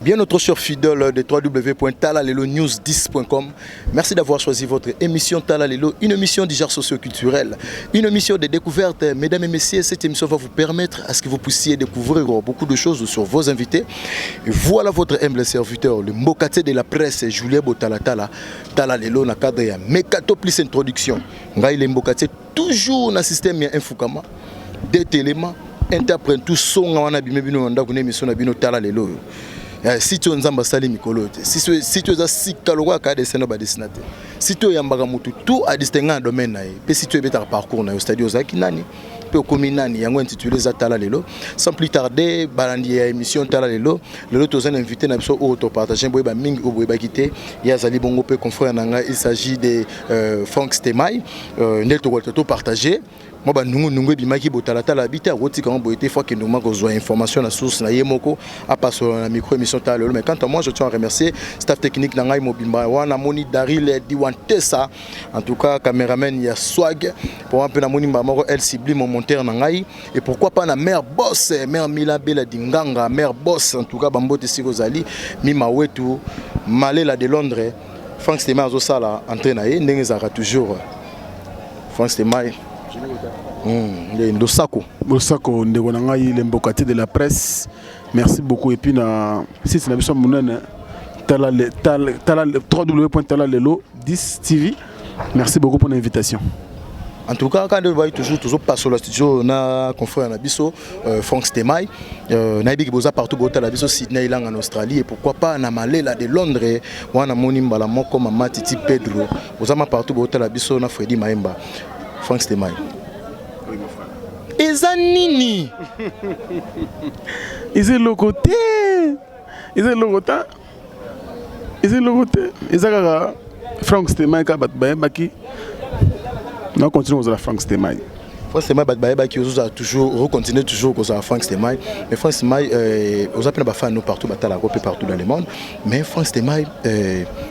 Bien notre cher fidèle de www.talalelonews10.com, merci d'avoir choisi votre émission Talalelo, une émission d'hygiène socio-culturelle, une émission de découverte. Mesdames et messieurs, cette émission va vous permettre à ce que vous puissiez découvrir beaucoup de choses sur vos invités. Et voilà votre humble serviteur, le Mbokate de la presse, Julien Botalatala, Talalelo, na cadre ya Mekato plus introduction. Ngai le Mbokate toujours na système ya Infukama, des éléments, interprète tout son wana bimebino ndako na émission na bino Talalelo. Si tu es un ambassadeur Mikolo, si tu es un cyclologue qui a des dessinateur, si tu es un bagamutu, tout a distingué un domaine, et si tu es un parcours au stade Ozakinani, peu communani, il y a intitulé Talalelo. Sans plus tarder, balandi émission Talalelo, le lot aux invités n'a pas auto partagé, boy ming ou boy bakité, il y a Zali Bongo peu confrère nanga, il s'agit de Frank Stemai, Nelto Walto partagé. Moi, nous bimaki botalata l'habité à roti quand boité fois que nous manque aux informations la source na yemoko à passer sur la micro émission Talalelo. Mais quant à moi, je tiens à remercier staff technique nangai mobimba wana moni Daril Diwantesa, en tout cas caméraman ya swag pour un peu na moni mbamoro elle cible mon monteur nangai et pourquoi pas na mère boss mère Milabela Dinganga mère boss en tout cas bambote Sigozali mima wetu malela de Londres Frank Stemai azosala entraîner ndenge zaka toujours Frank Stemai Losako Ndegonangai, le Mbokate de la presse. Merci beaucoup. Et puis, si c'est la mission www.talalelo10tv. Merci beaucoup pour l'invitation. En tout cas, quand on va toujours passer sur le studio, on a confrère Nabiso, Frank Stemai, Naibiki Boza partout, Bota Nabiso, Sydney en Australie, et pourquoi pas Namalela de Londres, ou on a Monimba, Moko, Mama, Titi, Pedro, Bozama partout, Bota Nabiso, na Freddy Maemba, Frank Stemai. Ezanini. Ils sont le côté. Ils sont le côté. Ils sont le côté. Ils sont Frank Stemai qui a battu. Nous continuons à Frank Stemai. Frank Stemai qui a toujours recontinué toujours à Frank Stemai. Mais Frank Stemai, on a plein de fans partout, partout dans le monde. Mais Frank Stemai,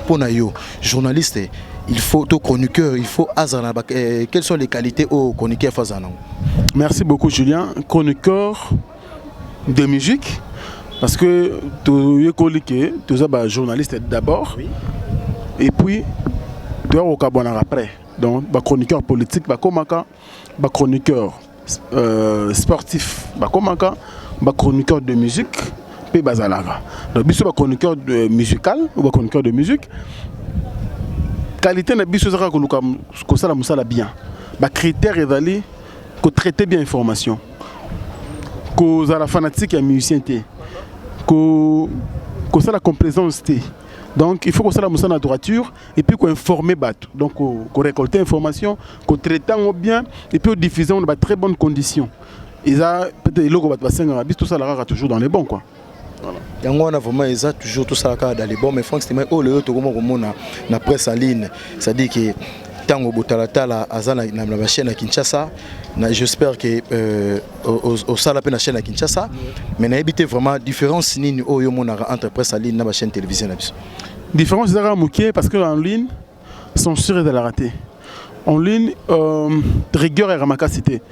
pour nous, journaliste, il faut tout chroniqueur, il faut Azana. Quelles sont les qualités au chroniqueur Fazana? Merci beaucoup Julien, chroniqueur de musique, parce que tu es journaliste d'abord, oui. Et puis tu es au Cabana après. Donc chroniqueur politique, chroniqueur sportif, chroniqueur de musique, puis bazalaga. Donc biso chroniqueur musical ou chroniqueur de musique. Qualité na biso zaka ko sala musala bien. Ba critère ezali ko traiter bien information. Ko za la fanatique ya musicien té. Ko sala complaisance té. Donc il faut que ça la musala na droiture et puis ko informer bato. Donc ko récolter information, ko traiter bien et puis diffuser dans de très bonnes conditions. Et ça peut-être logo bato basenga biso tout ça la toujours dans les bons quoi. Voilà. On a vraiment toujours tout ça dans les bons, mais Frank Stemai, na presse en ligne, c'est-à-dire que Tango Botalatala azana na chaîne à Kinshasa, j'espère que au salapé na chaîne à Kinshasa, mais na éviter vraiment différence ni entre presse en ligne et chaîne télévision. Différence c'est parce que en ligne sont sûrs de la rater. En ligne rigueur et ramakacité.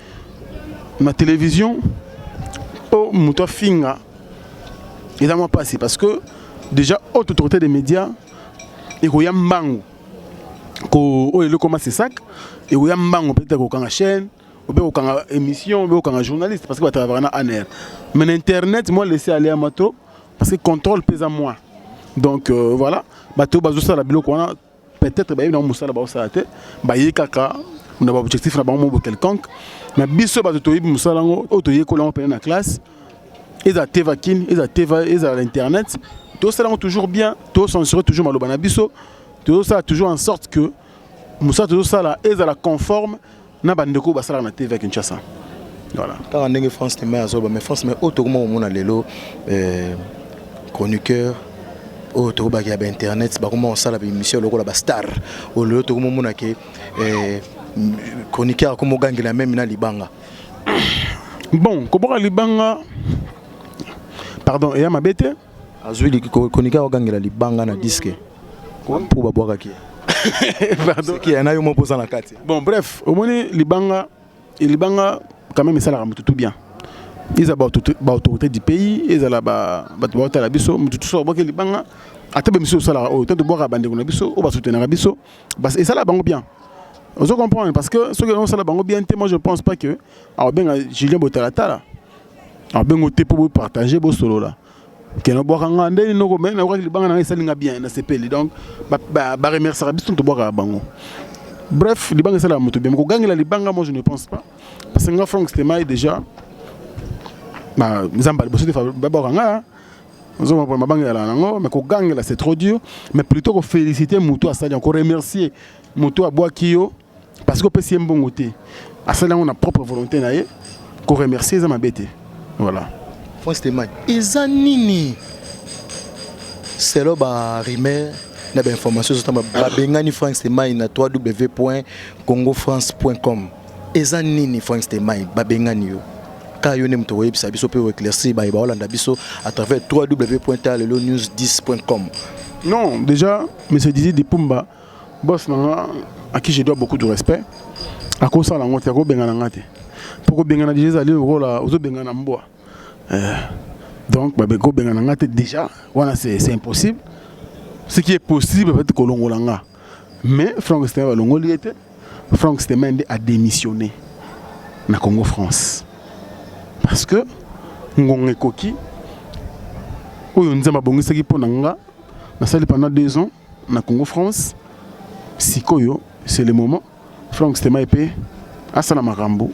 Ma télévision au muto finga évidemment passé parce que déjà haute autorité des médias et qu'il y a un bango il commence sac et il y a un bango peut-être qu'on a chaîne ou bien qu'on a émission ou bien qu'on a journaliste parce que va travailler en air mais l'internet moi laisser aller à mato parce que contrôle pèse à moi donc voilà bateau bazo ça la bilo qu'on a peut-être bah il y a un moussa là-bas ça a été bah il y a caca on a pas objectif là-bas un quelconque mais biso bateau il moussa là auto y coller en pleine classe. Ils ont TV Kin, ils ont TV, ils ont l'internet. Tout ça là toujours bien, tout ça serait toujours malobana biso. Tout ça toujours en sorte que Moussa tout ça là ils ont la conforme na bandeko basala na TV Kinshasa. Voilà. Quand on est France Stemai azoba mais France mais autrement on a lelo chroniqueur oh to ba ya internet ba comment on sala ba émission lokola ba star o le to mona ke chroniqueur comme gangela même na libanga. Bon koboka libanga pardon et ma bête azui chroniqueur gangela libanga na disque pour ba boka ki pardon qui en a eu mon posant la carte. Bon bref au moins libanga quand même ça la ramène tout bien. Ils ont l'autorité du pays, ils ont la biso, tout ça, ils libanga. Attends, monsieur, ça là, autant de boire à bande de biso, on va soutenir la biso. Et ça là, bango bien. Vous comprenez parce que ceux qui ont ça là, bango bien, moi je pense pas que, alors bien Julien Botalata là, alors bien côté pour partager vos solo là. Que nous boire en andé, nous mais nous les bango na ça linga bien, na CPL donc, bah remercier la biso de boire à bango. Bref, les bango ça là, moto bien. Mais gagner la libanga, moi je ne pense pas, parce que Franck Stemai déjà. C'est trop dur, mais plutôt que féliciter Moutou à ça, encore remercier Moutou à Boakio parce qu'on peut s'y bon côté. À ça, on a propre volonté, qu'on remercie les amabétés. Voilà. Franchement, Izanini, c'est là bas rimer, n'a information sur ta bengani Franck Stemai na www.congofrance.com. Izanini Franck Stemai babengani yo. À travers www.talelo-news10.com. Non, déjà, M. Didier Dipumba, boss à qui je dois beaucoup de respect, à cause de la honte, à cause de la honte. Pourquoi Bengana déjà aller au rôle aux autres Bengana Mboa. Donc, déjà, voilà, c'est impossible. Ce qui est possible, peut-être que l'on l'a. Mais Franck Stemai Franck Stemai a démissionné dans Congo France. Parce que Ngonge Koki, où nous avons bongé pour Nanga, pendant 2 ans, na Congo France, Sikoyo, c'est le moment. Franck Stemai épée, Asana Marambo,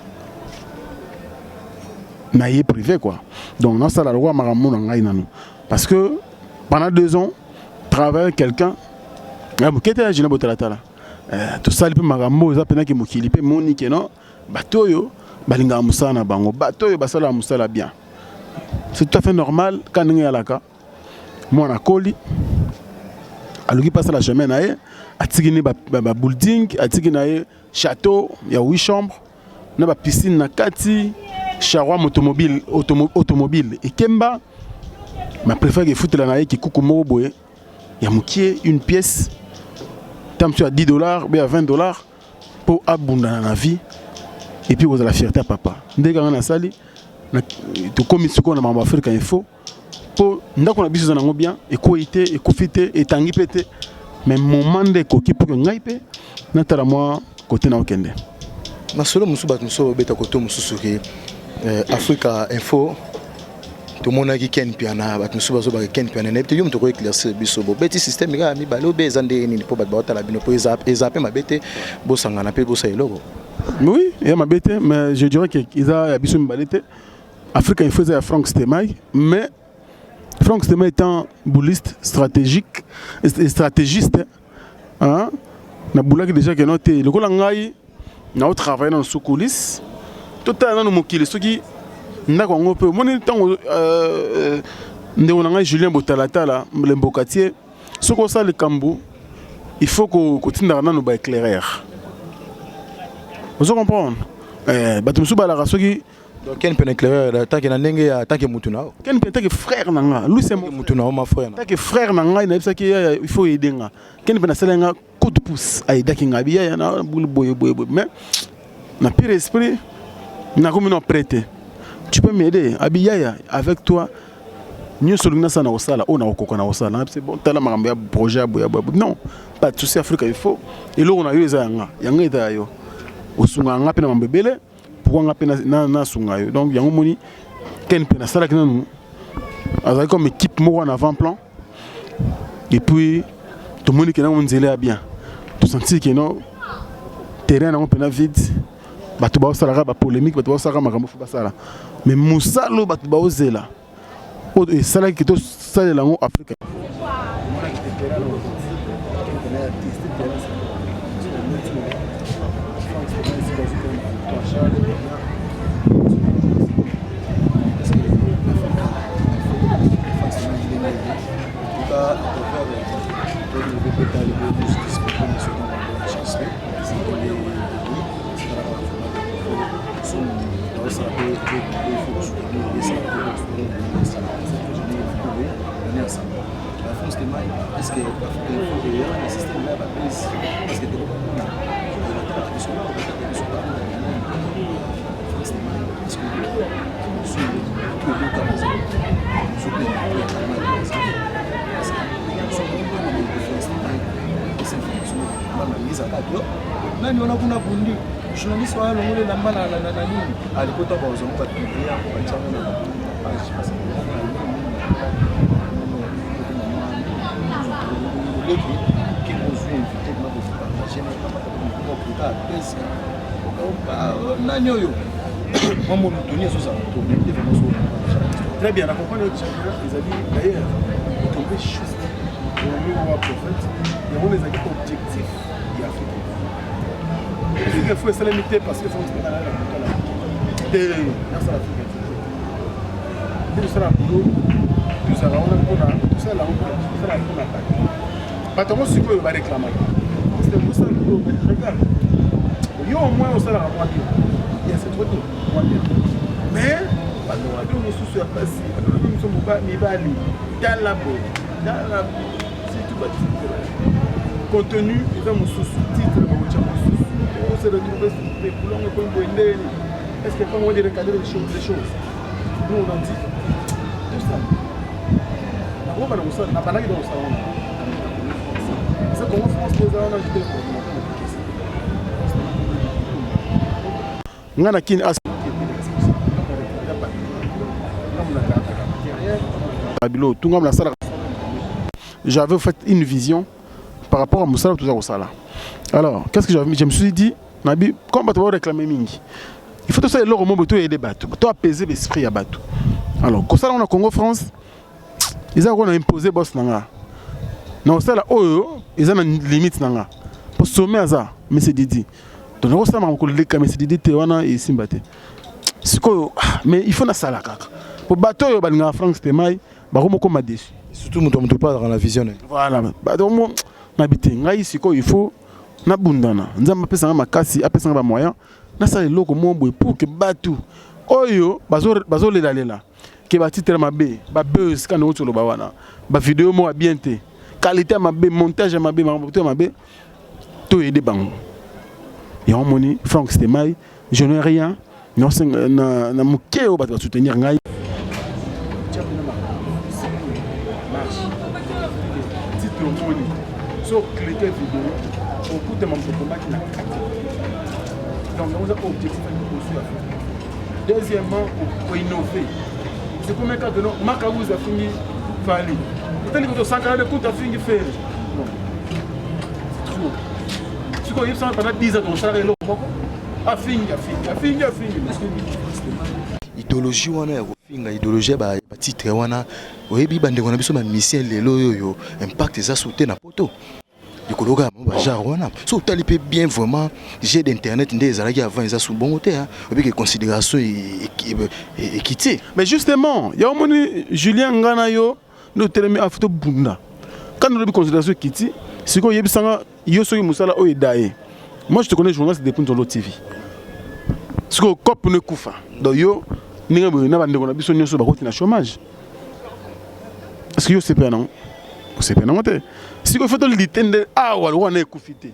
naïe privé quoi. Donc, nous avons le roi Marambo Nangaïnanou. Parce que pendant 2 ans, travailler avec quelqu'un, qui était à Gina Botalatala, tout ça, le Marambo, ils appellent qui Mokilipe, Monique, non, Batoyo. Balinga musana bango bato yo basala musala bien. C'est tout à fait normal quand on est à la cas. Moi na koli aluki passe la chemin nae atikini ba building atikini nae château il y a 8 chambres na ba piscine na kati charroi automobile et kemba ma préfère que foutre la nae qui kuku moko boye ya mukie une pièce tant tu as $10 bien $20 pour abonder la vie. Et puis vous avez la fierté à papa. Dès qu'on a sali, tu commis ce qu'on a en Afrique il faut. Pour nous qu'on a besoin d'un bien, équité, écofité, et tangi pété. Mais moment de coquille pour que n'aille pas, moi côté na okende. Ma solo musuba muso beta koto mususuki Africa Info. Tout le monde a dit qu'il y a un piano, mais nous avons dit qu'il y a un piano. Nous avons éclairci le système. Nous avons dit oui, il y a ma bête, mais je dirais qu'ils ont besoin de Afrique, il faisait Franck Stemai, mais Franck Stemai étant bouliste stratégique et stratégiste, hein, na boulaki déjà que notre le colangai na travaillé dans sous coulisses, tout à l'heure nous mokili ceux qui n'a qu'on peut mon temps ndé Julien Botalata là le mbokatier ce qu'on ça le Cambo il faut que continue dans nous ba éclairer. Vous comprenez? Batumsu Balarasoki. Donc, quel peut éclairer tant qu'il y a tant que Mutuna? Quel peut être frère Nanga? Lui, c'est mon Mutuna, ma frère. Tant que frère Nanga, il faut aider. Quel peut être un coup de pouce à aider Kingabi? Il y a un boule boy. Mais, n'a pire esprit, n'a comme une prêté. Tu peux m'aider, Abiyaya, avec toi. Nous sommes ça na osala, on a okoko na osala. C'est bon, t'as la marambia projet boya. Non, pas de souci Afrique il faut. Et là on a eu les anga, yanga ita yo. Osunga nga pena mambebele, pour nga pena na sunga yo. Donc yango moni ken pena sala kina nous. Azali comme équipe mo en avant-plan. Et puis tout le monde qui est on zélé bien. Tout senti que non terrain na pena vide. Batu ba osala ba polémique, batu ba osala makambo fu basala. Mais musalo batu ba ozela. Et ça là qui est ça de l'angle africain. est-ce que le système là va baisser parce que nani wana kuna bundi journaliste wa longole na mbala na nini alikota kwa uzunguka Biblia kwa chanzo na page parce que qui nous invité na kupartager na kama kwa kuta pesa nani oyo mambo mtunie sasa tourner devant nous. Très bien, la campagne de championnat, les amis, d'ailleurs, ils tombaient juste au niveau de prophète, ils ont les objectifs africains. Il faut se limiter parce qu'il faut se mettre à la culture. Et ça, l'Afrique. Tout ça, tout ça, tout ça, pas tout ce qu'on va réclamer. C'est pour ça que regarde. Il y a au moins au salaire à moi. Il y a cette photo. Mais nous sommes passés, nous sommes pas dans la boue, c'est tout bâti. Contenu, ils ont sous-titre, on s'est retrouvé sur les boulons, on peut est-ce qu'il n'y a pas moyen de recadrer les choses? Nous on a dit tout ça. On va dans le salon, on n'a pas dans le salon. C'est comment France les a ajouté j'avais fait une vision par rapport à Moussala tout ça au Sala. Alors, qu'est-ce que je me suis dit, Nabi, comme tu vas réclamer Mingi, il faut tout ça, l'or au monde, et des bateaux, tu apaiser l'esprit à bateau. Alors, comme ça, on a Congo France, ils ont imposé boss nanga. Non, ça là, ils ont une limite nanga. Pour sommer à ça, mais c'est Didi. Donc, on a encore les caméras, c'est Didi, Théwana et Simbate. Mais il faut na sala kaka. Pour bateau, il y a France, c'était maï, baromoko m'a déçu. Surtout, nous ne pas dans la vision. Voilà, bateau, il faut na bundana. Nous avons appelé ça makasi, appelé ça moyen. Na ça les locaux mombo pour que bateau. Oyo, bazo le là. Que bati tellement bé, ba buzz quand on sur le bawana. Ba vidéo mo bien té. Qualité ma bé, montage ma bé, ma bé. Tout est des bangs. Et on moni Franck c'était maï, je n'ai rien. Non c'est na mukeo ba soutenir ngai. So cliquer vidéo, beaucoup de membres de combat qui n'a pas. Donc nous avons objectif à nous poursuivre. Deuxièmement, pour innover. C'est comme un cas de nous, Makaouz a fini Fali. Peut-être que tu sens que tu as fini faire. Non. C'est trop. Si tu as pendant 10 ans, tu as fait l'eau. A fini. Idéologie wana ya kofinga idéologie ba titre wana oyebi bande kona biso ma mission lelo yoyo impact za sauter na poto dikologa ba genre wana so talipe bien vraiment j'ai d'internet ndé ezalaki avant eza sous bon côté hein oyebi que considération équité. Mais justement il y a omoni Julien Ngana yo no telemi afuto bunda quand nous le considération équité c'est ko yebi sanga yo soki musala o edaye. Moi je te connais journaliste depuis sur l'autre TV ce que cop ne kufa donc yo ninga bo na bande kona biso nyonso bakoti na chômage. Est-ce que yo c'est pas non? C'est pas non te. Si ko faut litende wala wana ekufite.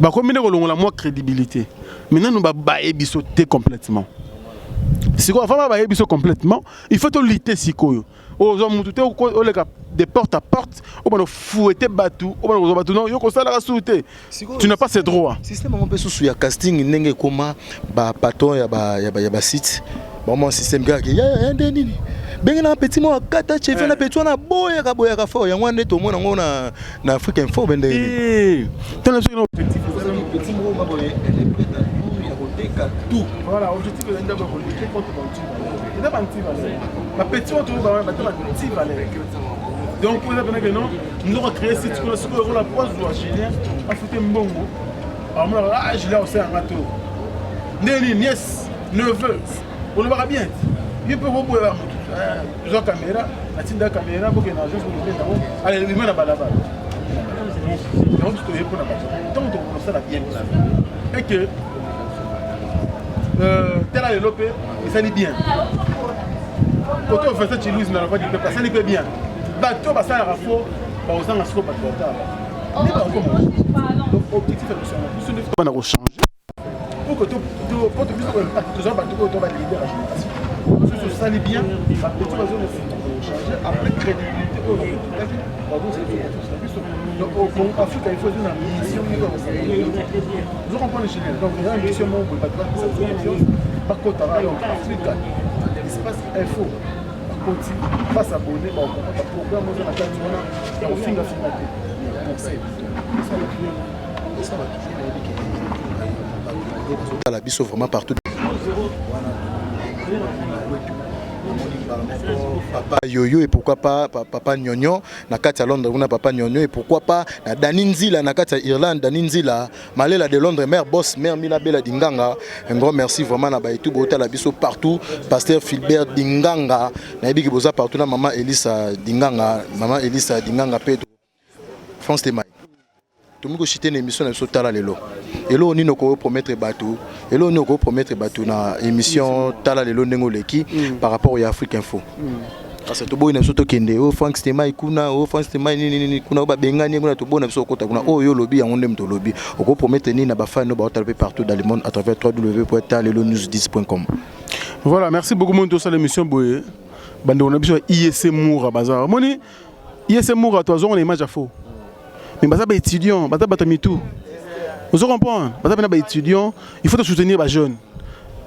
Ba komine ko longola moi crédibilité. Maintenant nous ba biso té complètement. Si ko fa ba biso complètement, il faut to liter sikoyo. Ozo mutu te o le cap de porte à porte, o ba no fouetter batou, o ba no batou non yo ko sala souté. Tu n'as pas ces droits. Système on peut sous ya casting ndenge koma ba patron ya ba site. Bon système gars qui ya ndeni. Bengena petit mo kata chef na petit na boya ka fo ya ngwane to mona ngona na Afrique Info bende. Tana so no petit mo ba boye ya koteka tout. Voilà, objectif est d'abord lutter contre le il a banti valeur. Ma petit on trouve ba banti valeur. Donc pour ça que non, nous avons créé cette scola scola la poisse do Julien a fouté mbongo. Alors Julien aussi un bateau. Neni nièce, neveu. On le verra bien. Il peut vous voir. Ils ont caméra, la tinda caméra pour que les agents soient bien. Allez, il met la balabala. Donc, tu es pour la bateau. Donc, on ça la bien. Et que tel a lopé, et ça dit bien. Quand on fait ça, tu louis, ça dit bien. Bateau, ça a faux. Bah, aux angles, c'est pas de donc, objectif est de changer. Pour que tu puisses avoir un leader à la génération. Si ça allait bien, tu vas changer. Après, crédibilité, donc, en Afrique, il faut une mission. Nous comprenons les Chiliens. Donc, il y a une mission où par contre, en Afrique, il se passe info. Continue, pas s'abonner, on comprend pas pourquoi on a fait un film à finalité. La biso vraiment partout. Papa Yoyo et pourquoi pas papa Nyonyo na kati à Londres, on a papa Nyonyo et pourquoi pas na Daninzila na kati à Irlande, Daninzila Malela de Londres, mère boss, mère Minabela Dinganga. Un grand merci vraiment na Baitou Bota la biso partout, pasteur Philbert Dinganga, na Ebi Boza partout na maman Elisa Dinganga Pedro. France Temai. Tout le monde chité une émission sur Tala Lelo. Et là on y nous promettre bateau. Et là on nous promettre bateau na émission Tala Lelo Nengoleki par rapport à Afrique Info. Parce que tout le monde est sur Tokende. Oh France Temai kuna, oh France Temai ni kuna ba bengani kuna tout le monde est sur kota kuna. Oh yo lobby on aime to lobby. On promettre ni na ba fan no ba partout dans le monde à travers www.talelonews10.com. Voilà, merci beaucoup mon sur l'émission Boye. Bande on a besoin ISC Moura bazar. Moni ISC Moura toi on image à faux. Mais baza ba étudiant, baza batami tout. Vous comprenez? Baza ba étudiant, il faut soutenir les jeunes.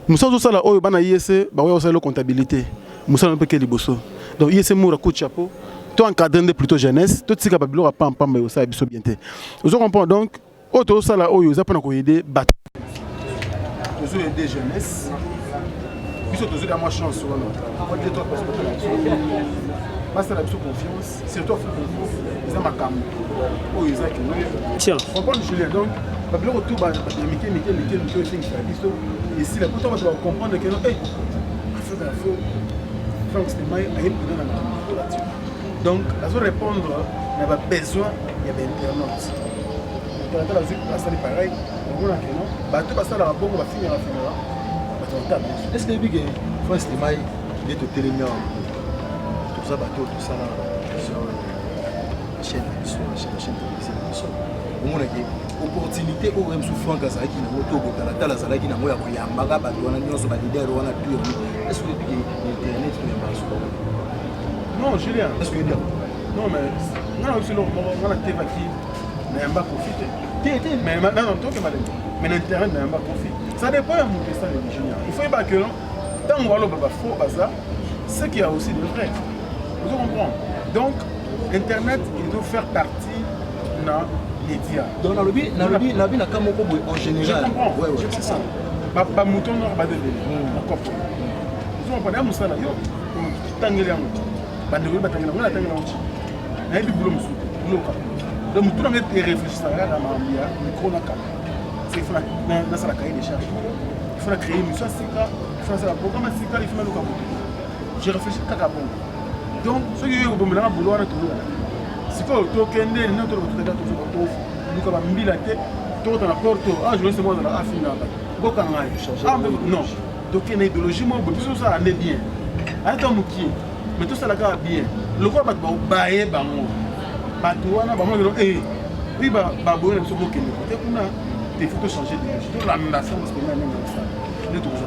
Nous sommes ça là oh bana ISC, ba ouais la comptabilité. Nous sommes un peu que liboso. Donc ISC Moura coup de chapeau. Toi encadré plutôt jeunesse, tout ce capable là pam mais ça biso bien té. Vous comprenez donc auto ça là oh yo za pour nous aider bateau. Nous aider jeunesse. Biso tous à moi chance sur là. On dit toi parce que parce que la confiance, c'est toi qui ils ont ma cam. Oh, ils ont tiens, on prend Julien donc, parce que le retour va Mickey, ici, là, pourtant, on va comprendre que non, hey, Franck Stémaï a une là-dessus. Donc, à se répondre, il y a besoin, il y a l'internaute. L'internaute, ça c'est pareil, on a que non, bah tout ça là, bon, on va finir à finir. Est-ce que depuis que Franck Stémaï est au télémédium? Ça bateau tout ça là sur la chaîne télévision on a des opportunités au même souffrant que ça qui n'a pas tout pour la tala ça là qui n'a pas eu un baga bateau on a mis sur la leader on a tout est-ce que depuis l'internet tu n'es pas sûr non Julien est-ce que non mais non sinon on a TV qui n'a pas profité mais maintenant on toque madame mais l'internet n'a pas profité ça dépend de mon question de Julien il faut pas que tant on va le faux bazar c'est qu'il y a aussi de vrai. Vous comprenez? Donc, Internet, il doit faire partie de médias. Donc, la vie n'a qu'à en général. Je comprends. Oui, c'est ça. Pas mouton, non, pas de délai. Vous comprenez? Vous savez, tangele yango. Bandeko batangela, on a tangela yango. Na yebi boulot musu, boulot ka. Donc mutu na ngete réfléchir à la mambia, micro na kala. C'est faut na sala cahier des charges. Il faut créer une mission sika, il faut faire un programme sika, il faut mettre au cap. Je réfléchis kaka bon. Donc ceux qui ont bombé là boulot na tout. Si faut tokende na to to to nous ka mbila te to na porto ah je sais moi dans la afina boka ngai ah non donc une idéologie moi biso ça allait bien ata muki mais tout ça là bien le quoi ba baé bango bato wana bango eh oui ba boye so bokende te kuna il faut changer d'idéologie toute la nation parce que là même ça ne tout ça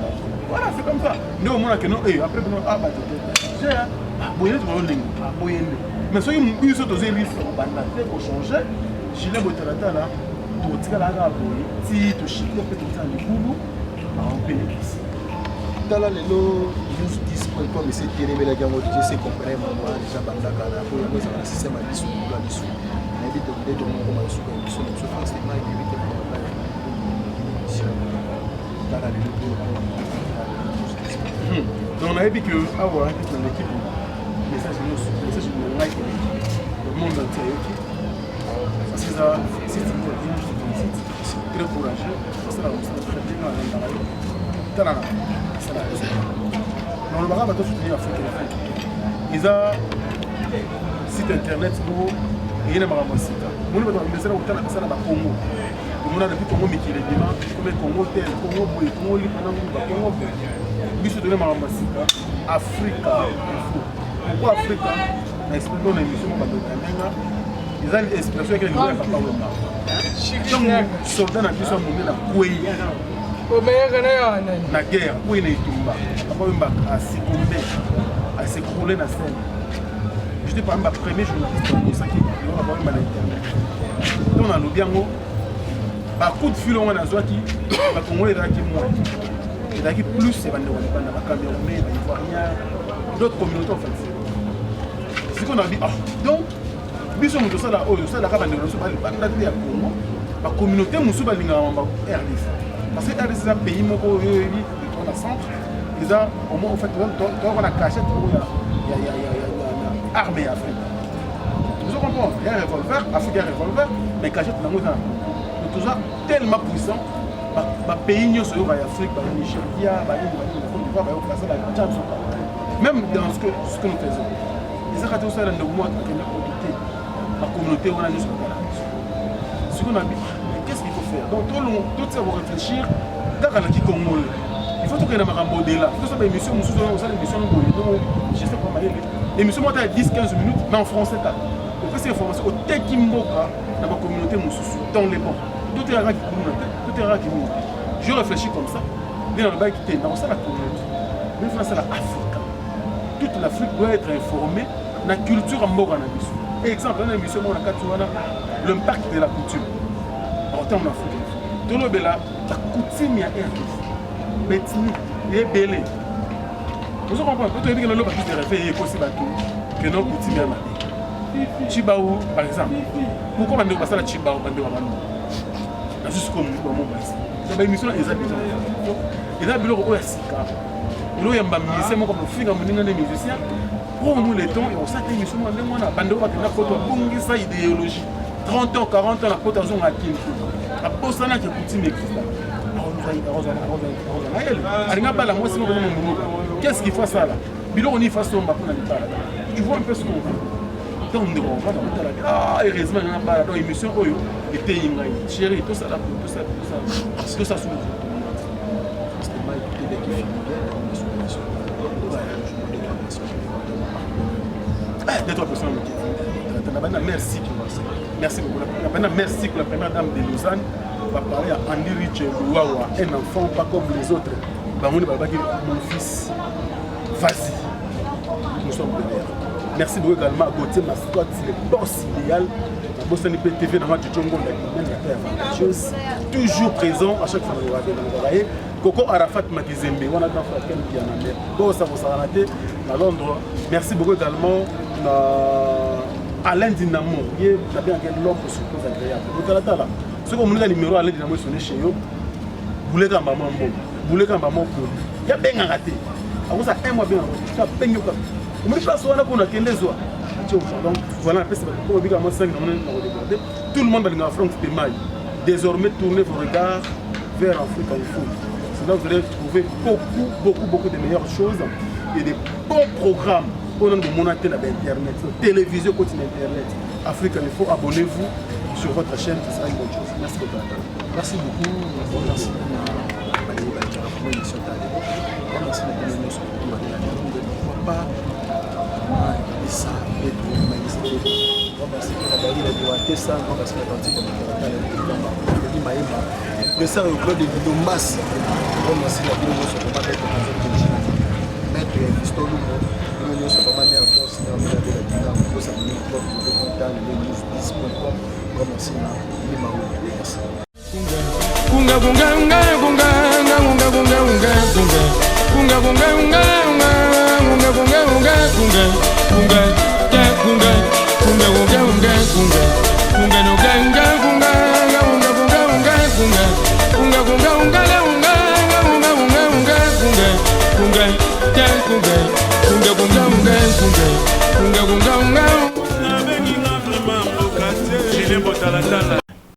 voilà c'est comme ça nous au moins que non eh après nous ah ba j'ai boye to on ndenge boye mais soki biso toza liste kobanda te kochanger gilet botalata na totikalaka boye ti toshikile mpe totia likulu aopelekisi tala lelo news10.com ese telemelaki yango tese comprene mama deja bandaka na po yango ezala na systeme ya biso ya biso nayebi tokende tomokoma lisuka ya biso na biso forcément eyebi te tala lelo donc nayebi ke awa na l'équipe message de like le monde entier parce que ça c'est très courageux parce que là on s'est très bien dans la tala c'est là non le baga bato soutenir Afrique ils a site internet pour et na mara masika mon bato mbesera utana kasala ba Congo on a depuis Congo mikile dima comme Congo tel Congo boy Congo lipana ba Congo biso de mara masika Afrique pourquoi Afrique na expliquer une émission ba ils ont l'expression que les gens ne peuvent pas le soldat n'a plus son moment na kwei na guerre kwei na itumba a succombé a s'écrouler na scène. J'étais par exemple premier journaliste au Saki on a parlé mal internet on a le biango ba coup de fil on a zoaki ba congolais qui moi et là qui plus c'est bande na ba Camerounais ba Ivoiriens d'autres communautés en fait c'est qu'on a dit ah donc biso moto sala oyo sala ka bande so ba bande ya Congo la communauté musu balinga mamba RDC parce que RDC c'est un pays moko yoyi dans le centre ils ont au moins en fait on a caché tout il y a armée Afrique vous comprenez il y a un revolver Afrique revolver mais caché tout dans tout ça tellement puissant ba pays nyoso yo ba Afrique ba Nigeria ba Côte d'Ivoire ba place la Tchad même dans ce que nous faisons ils ont raté ça dans le mois que la communauté on a nous ce qu'on a dit, qu'est-ce qu'il faut faire? Donc tout ça va réfléchir dans le Congo. Il faut que nous ayons un modèle là. Il faut que nous ayons une émission, je sais pas mal. L'émission est à 10-15 minutes, mais en français. Donc ces informations au Tekimboka dans la communauté dans les bons. Tout est à qui je réfléchis comme ça. Dans le bail qui est dans la communauté. Mais c'est l'Afrique. Toute l'Afrique doit être informée de la culture en Boga. Exemple, dans l'émission, on a l'impact de la coutume. En termes d'Afrique, la coutume est un peu. Mais est belé. Vous comprenez? Quand on dit que l'on a fait possible que nos coutumes sont là. Chibaou, par exemple. Pourquoi on a passé la Chibaou? On a juste comme nous. C'est une émission qui est déjà. Il y a des gens qui sont là. Il y a des gens qui sont musiciens. Pour nous, les temps, on s'est mis sur le monde. On a une ça idéologie. 30 ans, 40 ans, la potation a qui la poste qui coutume existe. Qu'est-ce qu'il faut ça là? Bilo on y fasse on va pour la tu vois un peu ce qu'on veut. Donc on va ah heureusement on a pas dans émission oyo était ingai chéri tout ça là tout ça sous merci pour la première dame de Lausanne. On va parler à Andy Rich Louawa, un enfant pas comme les autres. Mon fils, vas-y, nous sommes derrière. Merci beaucoup également à Gauthier Mascot, c'est le boss idéal. La boss NP TV dans le Djongo, toujours présent à chaque fois que vous voyez. Coco Arafat Makizembe, on a dans Fraken qui en a mis. Bon, ça vous a raté à Londres. Merci beaucoup également à Alain Dinamo, qui est l'homme pour surprise agréable. Donc, là, ce qu'on a le numéro Alain Dinamo sonné chez eux, vous voulez qu'un maman bon, vous voulez qu'un maman bon. Il y a bien raté. Alors, ça, un mois bien, ça a bien. Vous me place là qu'on a 15 jours. Donc, voilà, tout le monde va en France de maille. Désormais, tournez vos regards vers l'Afrique en foot. Sinon, vous allez trouver beaucoup de meilleures choses et des bons programmes. On a de monter Internet, télévision continue Internet. Afrique, il faut abonnez-vous sur votre chaîne, ce sera une bonne chose. Merci beaucoup. Merci beaucoup. Merci Kunga